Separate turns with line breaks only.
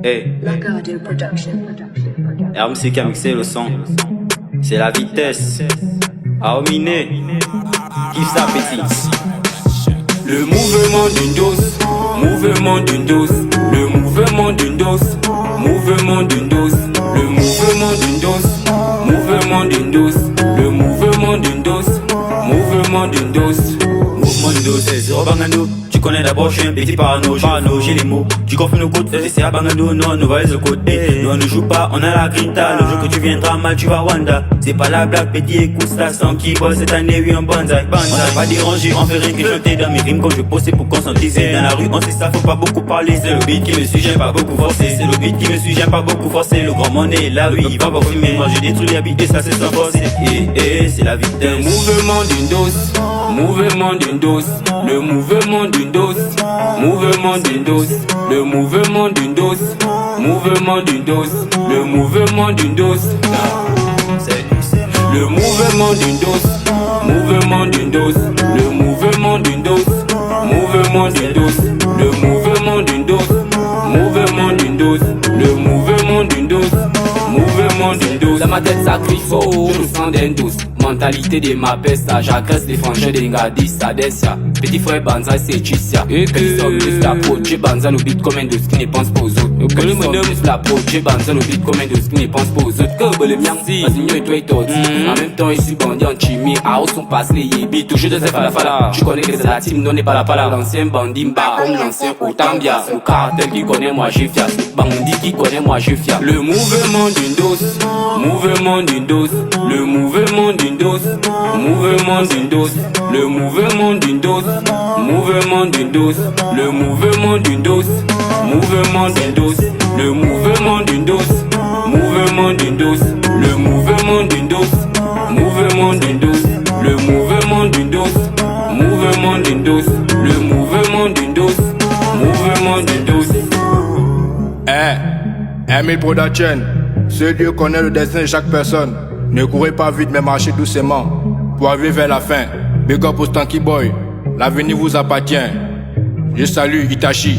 Hey,
Lagado Production.
RMC qui a mixé le son. C'est la vitesse. Aomine, kiffe sa petit.
Le mouvement d'une dose, mouvement d'une dose, le mouvement d'une dose, mouvement d'une dose, le mouvement d'une dose, mouvement d'une dose, le mouvement d'une dose, mouvement d'une dose, mouvement d'une dose.
C'est zéro bangando. Tu connais d'abord, je suis un petit parano, j'ai les mots. Tu confonds nos côtes, c'est à bangando, non, nous valise le côté. Nous on ne joue pas, on a la grinta. Le jour que tu viendras mal, tu vas Wanda. C'est pas la blague, petit, écoute ça, sans qui bosse cette année, oui, un banzai. On t'a pas dérangé, on fait rien que chanter dans mes rimes quand je pose, c'est pour conscientiser. Dans la rue, on sait ça, faut pas beaucoup parler. C'est le beat qui me suit, j'aime pas beaucoup forcer. C'est le beat qui me suit, j'aime pas beaucoup forcer. Le grand monnaie est là, oui, il va pas fumer. Moi, je détruis les habits, ça, c'est sans forcer. C'est la vitesse.
Le mouvement d'une dose, mouvement d'une dose, le mouvement d'une dose, mouvement d'une dose, le mouvement d'une dose, mouvement d'une dose, le mouvement d'une dose, le mouvement d'une dose, mouvement d'une dose, le mouvement d'une dose, mouvement d'une dose, le mouvement d'une dose, mouvement d'une dose, le mouvement d'une dose, mouvement d'une dose. Dans ma tête ça crie fort, je me sens d'un douce. Mentalité de ma peste, j'agresse les franchins des ngadis, ça descia. Petit frère Banza, c'est Chissia. Et que les hommes plus la pro, j'ai Banza le beat comme un douce qui ne pense pas aux autres. Que les hommes plus la pro, j'ai Banza le beat comme un douce qui ne pense pas aux autres. Que le mien, vas-y, et toi et toi. En même temps, ici, bandit en chimie, à haut son passe les yébis, toujours de ces falafala. Je connais que c'est la team, non n'est pas la pala. L'ancien bandit mba, comme l'ancien Otambia. Le cartel qui connaît, moi j'ai fiat. Bandit qui connaît, moi j'ai fiat. Le mouvement d'une dose, mouvement d'une dose, le mouvement d'une dose, mouvement d'une dose, le mouvement d'une dose, mouvement d'une dose, le mouvement d'une dose, mouvement d'une dose, le mouvement d'une dose, mouvement d'une dose, le mouvement d'une dose, mouvement d'une dose, le mouvement d'une dose, mouvement d'une dose, le mouvement d'une dose, mouvement d'une dose.
Emile Production, ce Dieu connaît le destin de chaque personne. Ne courez pas vite mais marchez doucement pour arriver vers la fin. Big up au Stanky Boy, l'avenir vous appartient. Je salue Itachi.